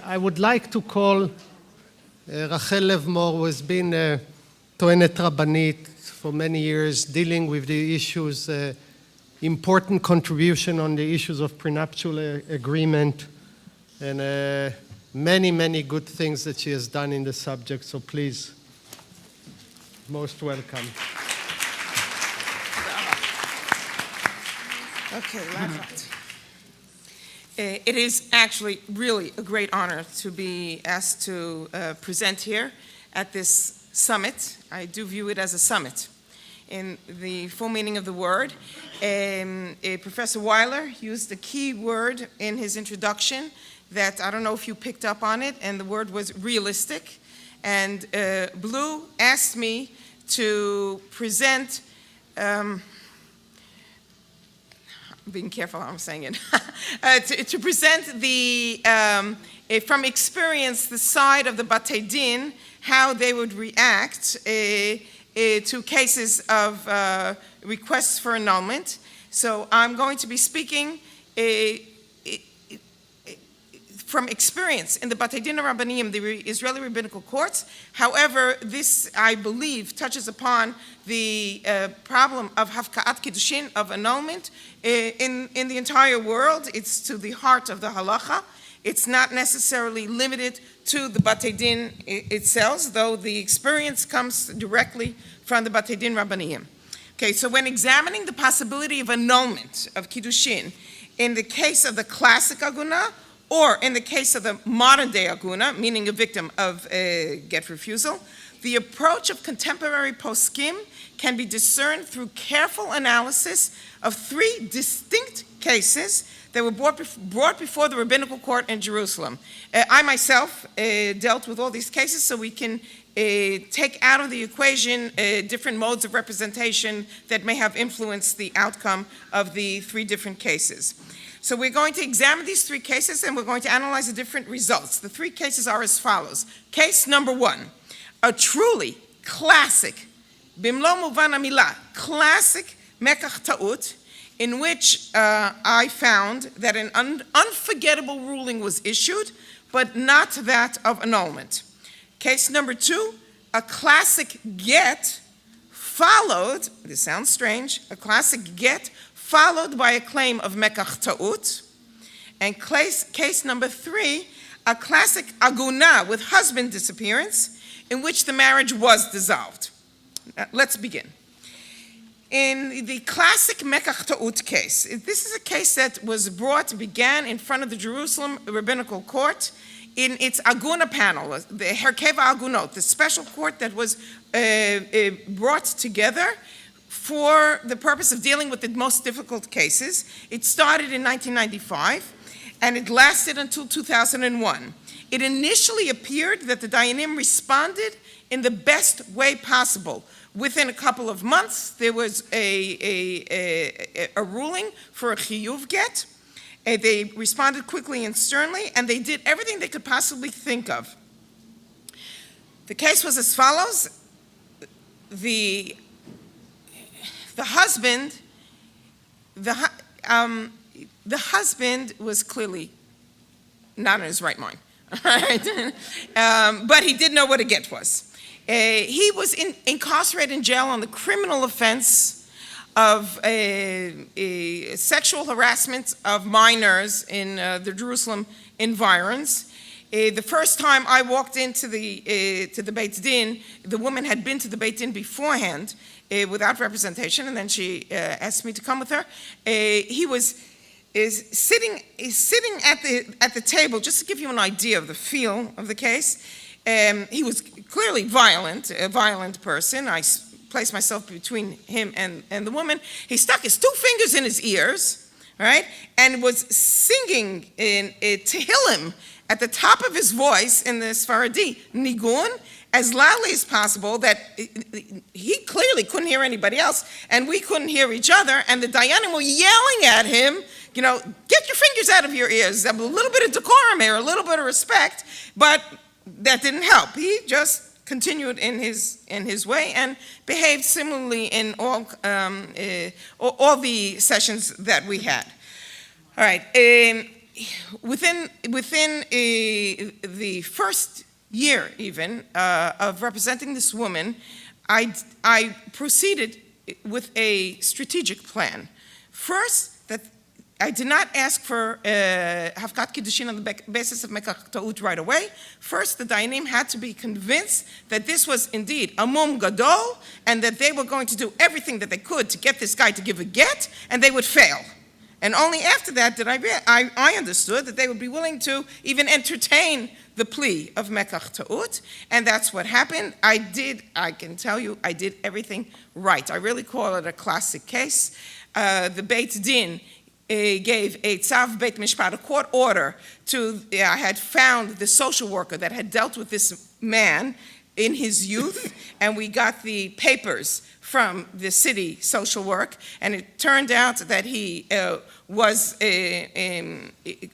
I would like to call Rachel Levmore, who has been Toenet Rabbanit for many years, dealing with the issues, important contribution on the issues of prenuptial agreement, and many, many good things that she has done in the subject. So please, most welcome. Okay, Lafat. It is actually really a great honor to be asked to present here at this summit. I do view it as a summit in the full meaning of the word. Professor Weiler used a key word in his introduction that I don't know if you picked up on it, and the word was realistic. And Blue asked me to present being careful how I'm saying it, to present the, from experience, the side of the Batei Din, how they would react to cases of requests for annulment. So I'm going to be speaking from experience in the Batei Din Rabbanim, the Israeli rabbinical courts. However, this, I believe, touches upon the problem of Hafka'at Kiddushin, of annulment, in the entire world. It's to the heart of the halacha. It's not necessarily limited to the Batei Din itself, though the experience comes directly from the Batei Din Rabbanim. Okay, so when examining the possibility of annulment of Kiddushin in the case of the classic Agunah, or in the case of the modern-day Agunah, meaning a victim of get refusal, the approach of contemporary poskim can be discerned through careful analysis of three distinct cases that were brought before the rabbinical court in Jerusalem. I myself dealt with all these cases, so we can take out of the equation different modes of representation that may have influenced the outcome of the three different cases. So we're going to examine these three cases, and we're going to analyze the different results. The three cases are as follows. Case number one, a truly classic, bimlo muvan hamila, classic mekach ta'ut, in which I found that an unforgettable ruling was issued, but not that of annulment. Case number two, a classic get followed, this sounds strange, a classic get followed by a claim of mekach ta'ut. And case number three, a classic agunah with husband disappearance, in which the marriage was dissolved. Now, let's begin. In the classic mekach ta'ut case, this is a case that began in front of the Jerusalem rabbinical court in its Agunah panel, the Herkeva Agunot, the special court that was brought together for the purpose of dealing with the most difficult cases. It started in 1995, and it lasted until 2001. It initially appeared that the Dayanim responded in the best way possible. Within a couple of months, there was a ruling for a chiyuv get. They responded quickly and sternly, and they did everything they could possibly think of. The case was as follows. The husband was clearly not in his right mind, but he did know what a get was. He was incarcerated in jail on the criminal offense of sexual harassment of minors in the Jerusalem environs. The first time I walked into the Beit Din, the woman had been to the Beit Din beforehand without representation, and then she asked me to come with her. He was sitting at the table, just to give you an idea of the feel of the case. He was clearly a violent person. I placed myself between him and the woman. He stuck his two fingers in his ears, right, and was singing in Tehillim at the top of his voice in the Sfaradi nigun, as loudly as possible, that he clearly couldn't hear anybody else, and we couldn't hear each other, and the Dayanim were yelling at him, get your fingers out of your ears. A little bit of decorum here, a little bit of respect, but that didn't help. He just continued in his way and behaved similarly in all the sessions that we had. All right. within the first year even of representing this woman, I proceeded with a strategic plan. First, that I did not ask for Hafkat Kiddushin on the basis of Mekach Ta'ut right away. First, the Dayanim had to be convinced that this was indeed a mum gadol, and that they were going to do everything that they could to get this guy to give a get, and they would fail. And only after that did I understood that they would be willing to even entertain the plea of Mekach Ta'ut, and that's what happened. I can tell you, I did everything right. I really call it a classic case. The Beit Din gave a tzav Beit Mishpat, a court order, I had found the social worker that had dealt with this man in his youth, and we got the papers from the city social work, and it turned out that he was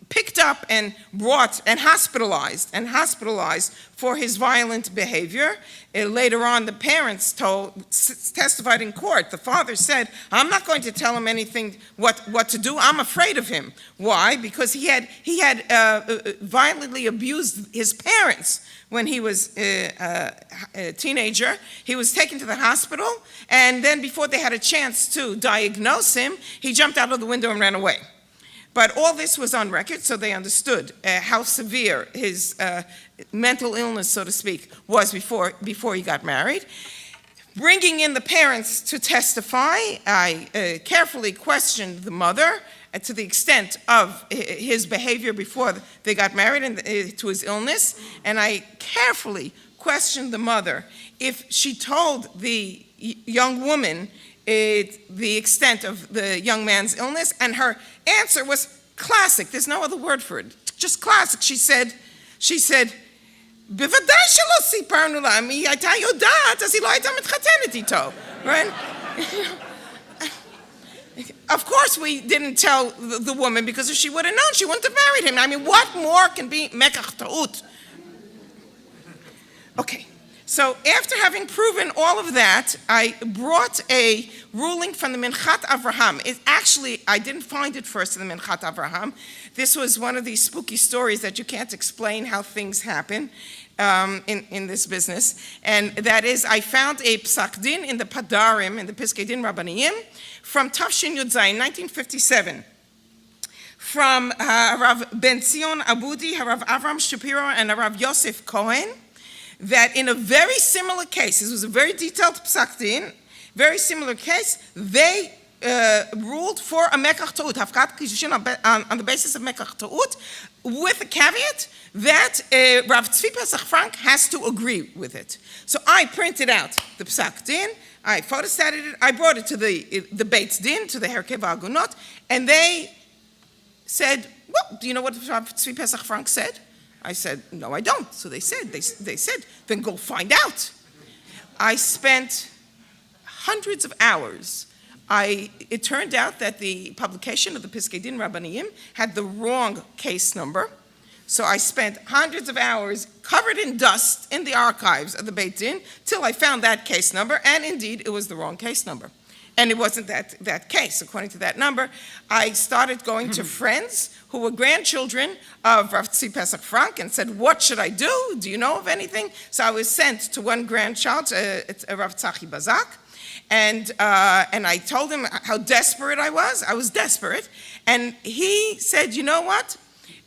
picked up and brought and hospitalized for his violent behavior. Later on, the parents testified in court. The father said, "I'm not going to tell him anything what to do. I'm afraid of him." Why? Because he had violently abused his parents when he was a teenager. He was taken to the hospital, and then before they had a chance to diagnose him, he jumped out of the window and ran away. But all this was on record, so they understood how severe his mental illness, so to speak, was before he got married. Bringing in the parents to testify, I carefully questioned the mother to the extent of his behavior before they got married and to his illness, and I carefully questioned the mother if she told the young woman the extent of the young man's illness, and her answer was classic. There's no other word for it. Just classic. She said, בוודאי שלא סיפרנו לה, היא הייתה יודעת, אז היא לא הייתה מתחתנת איתו, right? Of course we didn't tell the woman, because if she would have known, she wouldn't have married him. I mean, what more can be Mekach Ta'ut? Okay. So after having proven all of that, I brought a ruling from the Minchat Avraham. I didn't find it first in the Minchat Avraham. This was one of these spooky stories that you can't explain how things happen in this business. And that is, I found a Psak Din in the Padarim, in the Piskei Din Rabbaniyim, from Tafshin Yud Zayin, 1957. From Rav Ben Zion Abudi, Rav Avram Shapiro, and Rav Yosef Cohen, that in a very similar case, this was a very detailed Psak Din, very similar case, they ruled for a Mekach Ta'ut, Hafkat Kiddushin on the basis of Mekach Ta'ut, with a caveat that Rav Tzvi Pesach Frank has to agree with it. So I printed out the Psak Din, I photostated it, I brought it to the Beit Din, to the Herkev Agunot, and they said, well, do you know what Rav Tzvi Pesach Frank said? I said, no, I don't. So they said, then go find out. I spent hundreds of hours. It turned out that the publication of the Piskei Din Rabbaniyim had the wrong case number. So I spent hundreds of hours covered in dust in the archives of the Beit Din till I found that case number, and indeed it was the wrong case number. And it wasn't that case, according to that number. I started going to friends who were grandchildren of Rav Tzvi Pesach Frank and said, what should I do? Do you know of anything? So I was sent to one grandchild, Rav Tzachi Bazak, and I told him how desperate I was. I was desperate. And he said, you know what?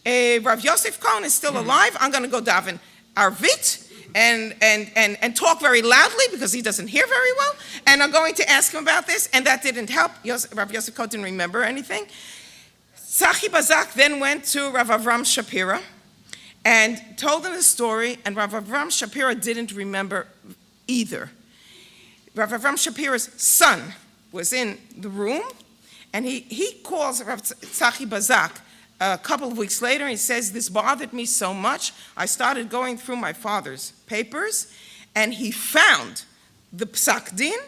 Rav Yosef Cohen is still alive. I'm going to go daven Arvit and talk very loudly because he doesn't hear very well. And I'm going to ask him about this. And that didn't help. Rav Yosef Cohen didn't remember anything. Tzachi Bazak then went to Rav Avram Shapira and told him the story. And Rav Avram Shapira didn't remember either. Rav Avram Shapira's son was in the room. And he calls Rav Tzachi Bazak a couple of weeks later, he says, this bothered me so much, I started going through my father's papers, and he found the Psak Din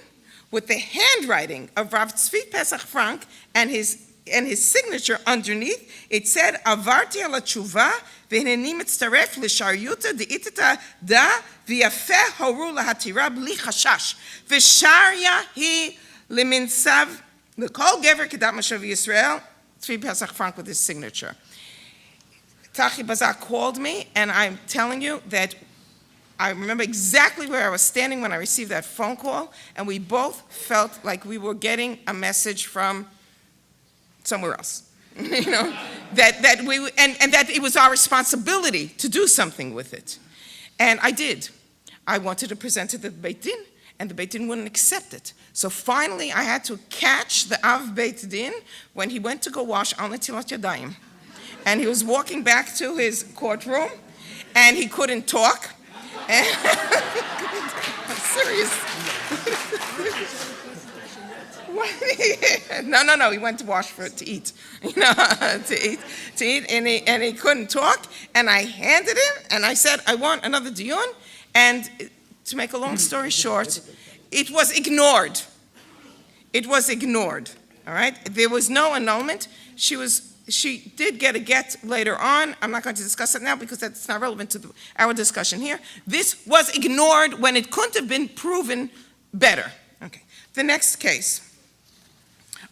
with the handwriting of Rav Tzvi Pesach Frank and his signature underneath. It said, Avarti ala tshuva, v'hineni mitzaref l'sharyuta de'itata da v'yafeh horu lahatira bli chashash, v'sharya hi liminsav l'kol gever kedat mashav Yisrael, Tzvi Pesach Frank with his signature. Tachi Bazak called me, and I'm telling you that I remember exactly where I was standing when I received that phone call, and we both felt like we were getting a message from somewhere else. You know, that it was our responsibility to do something with it. And I did. I wanted to present it to the Beit Din, and the Beit Din wouldn't accept it. So finally, I had to catch the Av Beit Din when he went to go wash Al Netilat Yadayim. And he was walking back to his courtroom, and he couldn't talk. I'm serious. No, he went to wash to eat, to eat, and he couldn't talk, and I handed him, and I said, I want another diyun, and to make a long story short, it was ignored. It was ignored, all right? There was no annulment. She did get a get later on. I'm not going to discuss it now because that's not relevant to our discussion here. This was ignored when it couldn't have been proven better. Okay, the next case.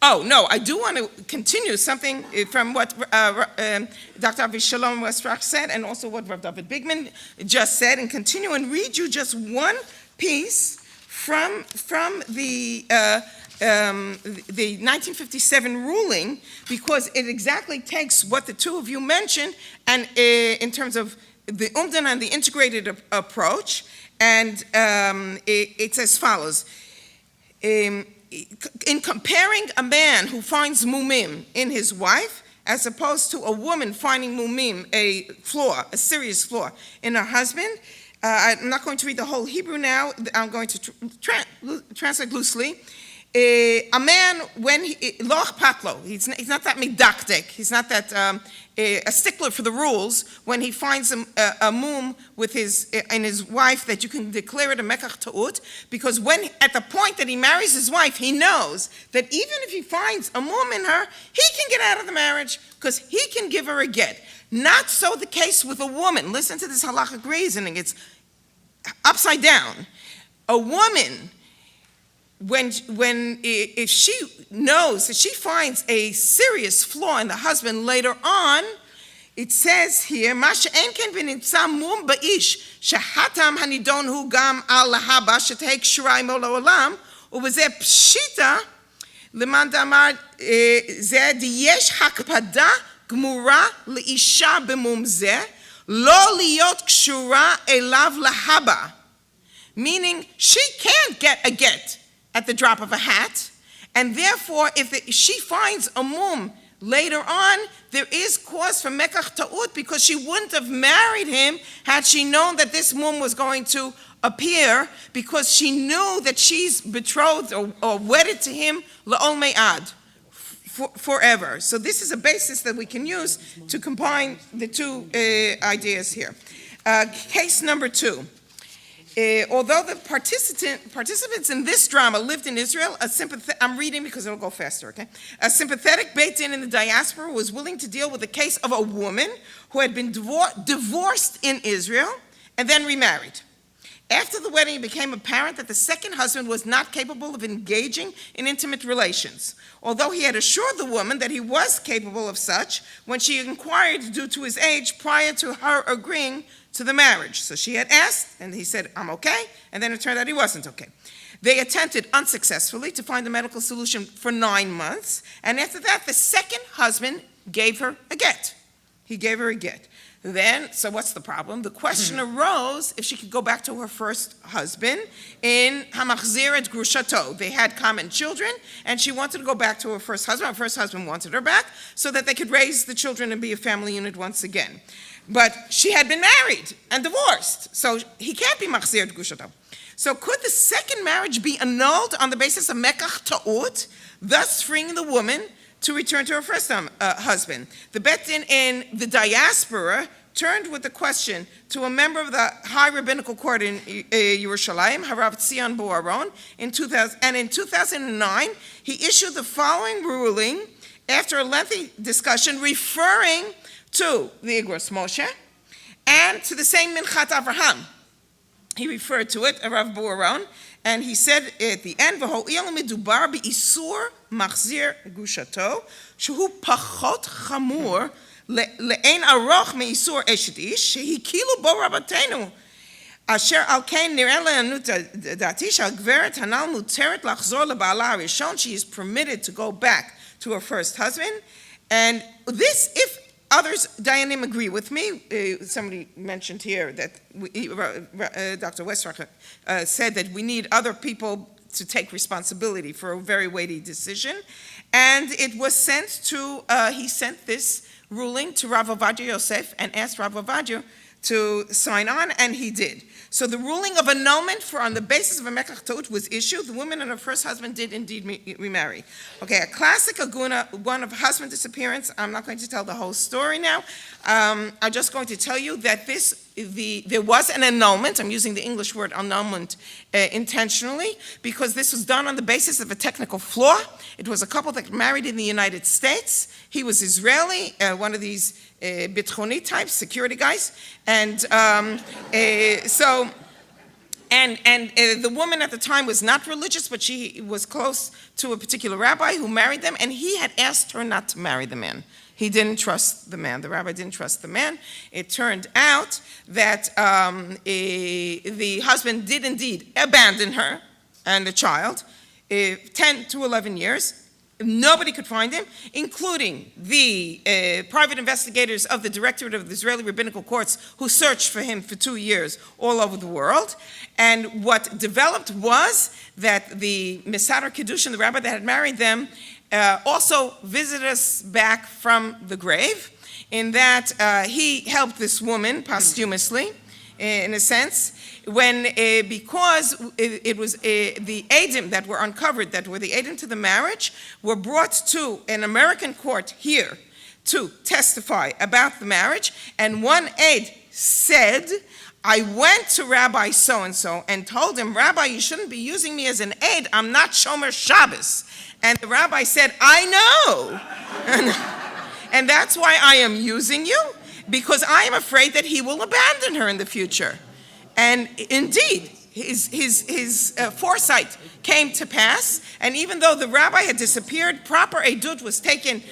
Oh, no, I do want to continue something from what Dr. Avishalom Westrach said and also what Rav David Bigman just said, and continue and read you just one piece from the 1957 ruling, because it exactly takes what the two of you mentioned and in terms of the Umdan and the integrated approach, and it's as follows. In comparing a man who finds mumim in his wife as opposed to a woman finding mumim, a serious flaw in her husband, I'm not going to read the whole Hebrew now, I'm going to translate loosely. A man, when loch patlo, he's not that medakdek, he's not that a stickler for the rules. When he finds a mum with in his wife, that you can declare it a mekach ta'ut, because when at the point that he marries his wife, he knows that even if he finds a mum in her, he can get out of the marriage because he can give her a get. Not so the case with a woman. Listen to this halachic reasoning. It's upside down. A woman, if she knows that she finds a serious flaw in the husband later on, it says here, "Masha enken v'nimtza mum ba'ish shehatam hanidon hu gam al lahaba shetehek shurei mo la'olam u'bezeh pshita leman damar zeh diyesh hakpada gmura leisha b'mum zeh lo liot kshura elav lahaba," meaning she can't get a get at the drop of a hat, and therefore, if she finds a mum later on, there is cause for mekach ta'ut, because she wouldn't have married him had she known that this mum was going to appear, because she knew that she's betrothed or wedded to him la'ol me'ad, forever. So this is a basis that we can use to combine the two ideas here. Case number 2. Although the participants in this drama lived in Israel, I'm reading because it'll go faster, okay? A sympathetic Beit Din in the diaspora was willing to deal with the case of a woman who had been divorced in Israel and then remarried. After the wedding, it became apparent that the second husband was not capable of engaging in intimate relations. Although he had assured the woman that he was capable of such when she inquired due to his age prior to her agreeing to the marriage. So she had asked, and he said, I'm okay, and then it turned out he wasn't okay. They attempted unsuccessfully to find a medical solution for 9 months, and after that, the second husband gave her a get. He gave her a get. Then, so what's the problem? The question arose if she could go back to her first husband in Hamachzir et Grushato. They had common children, and she wanted to go back to her first husband. Her first husband wanted her back so that they could raise the children and be a family unit once again. But she had been married and divorced, so he can't be Machzir et Grushato. So could the second marriage be annulled on the basis of Mekach Ta'ut, thus freeing the woman to return to her first husband? The Beit Din in the diaspora turned with the question to a member of the High Rabbinical Court in Yerushalayim, Harav Tzion Boaron, in 2009, he issued the following ruling after a lengthy discussion referring to the Igros Moshe and to the same Minchat Avraham. He referred to it, Rav Boaron, and he said at the end, "V'ho'il medubar be'isur machzir gushato, shehu pachot chamur לאין ארוך מאיסור אשת איש, שהקילו בו רבותינו. אשר על כן נראה לנו דעתי שהגברת הנ"ל מותרת לחזור לבעלה הראשון, she is permitted to go back to her first husband, and this, if others, Dayanim, agree with me. Somebody mentioned here that Dr. Westracher said that we need other people to take responsibility for a very weighty decision, and it was sent to, he sent this ruling to Rav Ovadia Yosef and asked Rav Ovadia to sign on, and he did. So the ruling of annulment for on the basis of a mekach ta'ut was issued. The woman and her first husband did indeed remarry. Okay, a classic aguna, one of husband disappearance. I'm not going to tell the whole story now. I'm just going to tell you that there was an annulment. I'm using the English word annulment intentionally because this was done on the basis of a technical flaw. It was a couple that married in the United States. He was Israeli, one of these bitchoni types, security guys, and the woman at the time was not religious, but she was close to a particular rabbi who married them, and he had asked her not to marry the man. He didn't trust the man. The rabbi didn't trust the man. It turned out that the husband did indeed abandon her and the child, 10 to 11 years. Nobody could find him, including the private investigators of the Directorate of the Israeli Rabbinical Courts who searched for him for 2 years all over the world. And what developed was that the Mesader Kiddushin, the rabbi that had married them, also visited us back from the grave, in that he helped this woman posthumously, in a sense, because it was the Eidim that were uncovered, that were the Eidim to the marriage, were brought to an American court here to testify about the marriage, and one Eid said, I went to Rabbi so-and-so and told him, Rabbi, you shouldn't be using me as an Eid, I'm not Shomer Shabbos. And the rabbi said, I know, and that's why I am using you, because I am afraid that he will abandon her in the future. And indeed, his foresight came to pass, and even though the rabbi had disappeared, proper edut was taken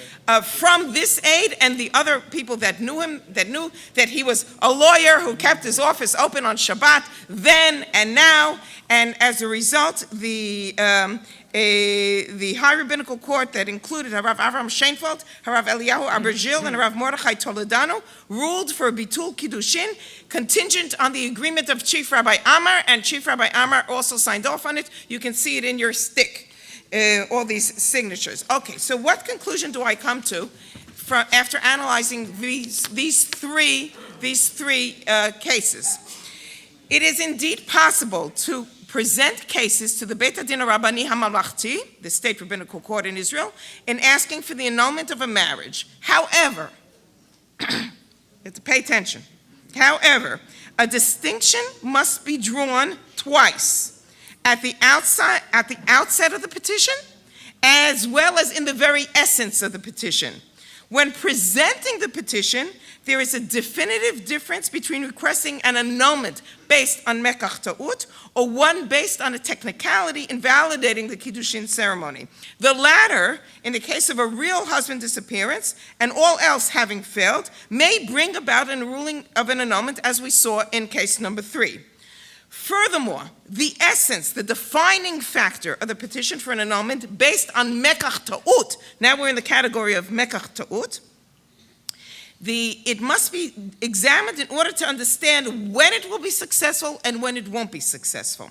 from this aide and the other people that knew him, that knew that he was a lawyer who kept his office open on Shabbat then and now, and as a result, the High Rabbinical Court that included Harav Avram Sheinfeld, Harav Eliyahu Abergil, and Harav Mordechai Toledano ruled for Bitul Kiddushin contingent on the agreement of Chief Rabbi Amar, and Chief Rabbi Amar also signed off on it. You can see it in your stick, all these signatures. Okay, so what conclusion do I come to after analyzing these three cases? It is indeed possible to present cases to the Beit Hadin Rabbani HaMamlachti, the state rabbinical court in Israel, in asking for the annulment of a marriage. However, you have to pay attention. However, a distinction must be drawn twice, at the outset of the petition, as well as in the very essence of the petition. When presenting the petition, there is a definitive difference between requesting an annulment based on mekach ta'ut or one based on a technicality invalidating the Kiddushin ceremony. The latter, in the case of a real husband disappearance and all else having failed, may bring about a ruling of an annulment, as we saw in case number 3. Furthermore, the essence, the defining factor of the petition for an annulment based on mekach ta'ut, now we're in the category of mekach ta'ut, it must be examined in order to understand when it will be successful and when it won't be successful.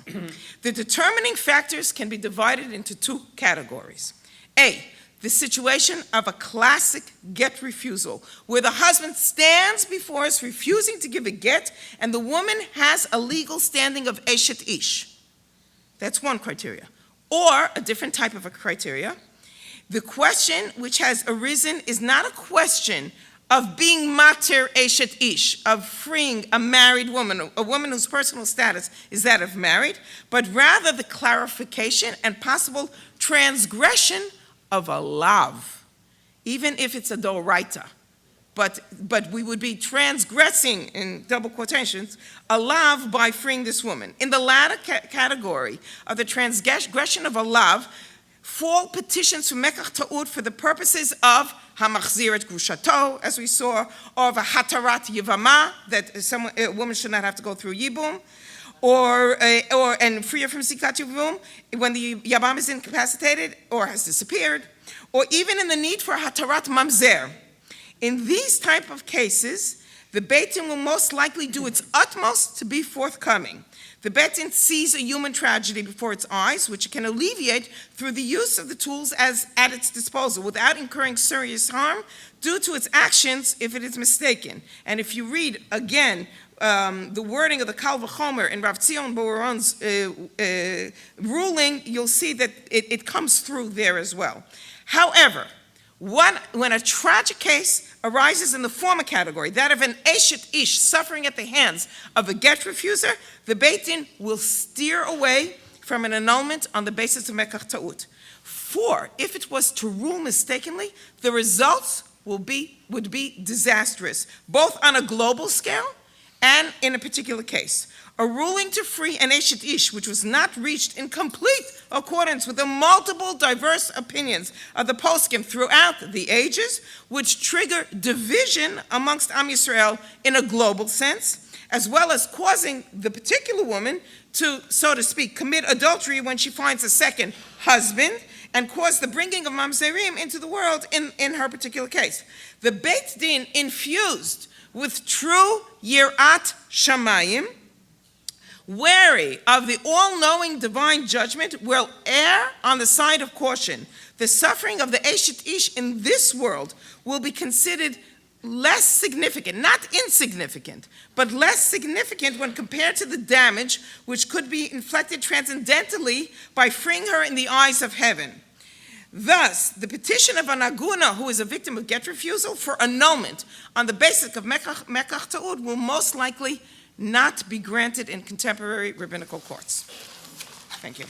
The determining factors can be divided into 2 categories. A, the situation of a classic get refusal, where the husband stands before us refusing to give a get, and the woman has a legal standing of eshet ish. That's one criteria. Or a different type of a criteria. The question which has arisen is not a question of being mater eshet ish, of freeing a married woman, a woman whose personal status is that of married, but rather the clarification and possible transgression of a lav, even if it's a doraita. But we would be transgressing, in double quotations, a lav by freeing this woman. In the latter category of the transgression of a lav, fall petitions for mekach ta'ud for the purposes of hamachzir et grushato, as we saw, or of a hatarat yivama, that a woman should not have to go through yibum, and free her from sikat yibum when the yabam is incapacitated or has disappeared, or even in the need for hatarat mamzer. In these type of cases, the Beit Din will most likely do its utmost to be forthcoming. The Beit Din sees a human tragedy before its eyes, which it can alleviate through the use of the tools at its disposal without incurring serious harm due to its actions if it is mistaken. And if you read, again, the wording of the Kal V'chomer in Rav Tzion Boron's ruling, you'll see that it comes through there as well. However, when a tragic case arises in the former category, that of an eshet ish suffering at the hands of a get refuser, the Beit Din will steer away from an annulment on the basis of mekach ta'ut. For if it was to rule mistakenly, the results would be disastrous, both on a global scale and in a particular case. A ruling to free an eshet ish, which was not reached in complete accordance with the multiple diverse opinions of the poskim throughout the ages, which trigger division amongst Am Yisrael in a global sense, as well as causing the particular woman to, so to speak, commit adultery when she finds a second husband, and cause the bringing of mamzerim into the world in her particular case. The Beit Din, infused with true yirat shamayim, wary of the all-knowing divine judgment, will err on the side of caution. The suffering of the eshet ish in this world will be considered less significant, not insignificant, but less significant when compared to the damage which could be inflicted transcendentally by freeing her in the eyes of heaven. Thus, the petition of an Agunah who is a victim of get refusal for annulment on the basis of mekach ta'ud will most likely not be granted in contemporary rabbinical courts. Thank you.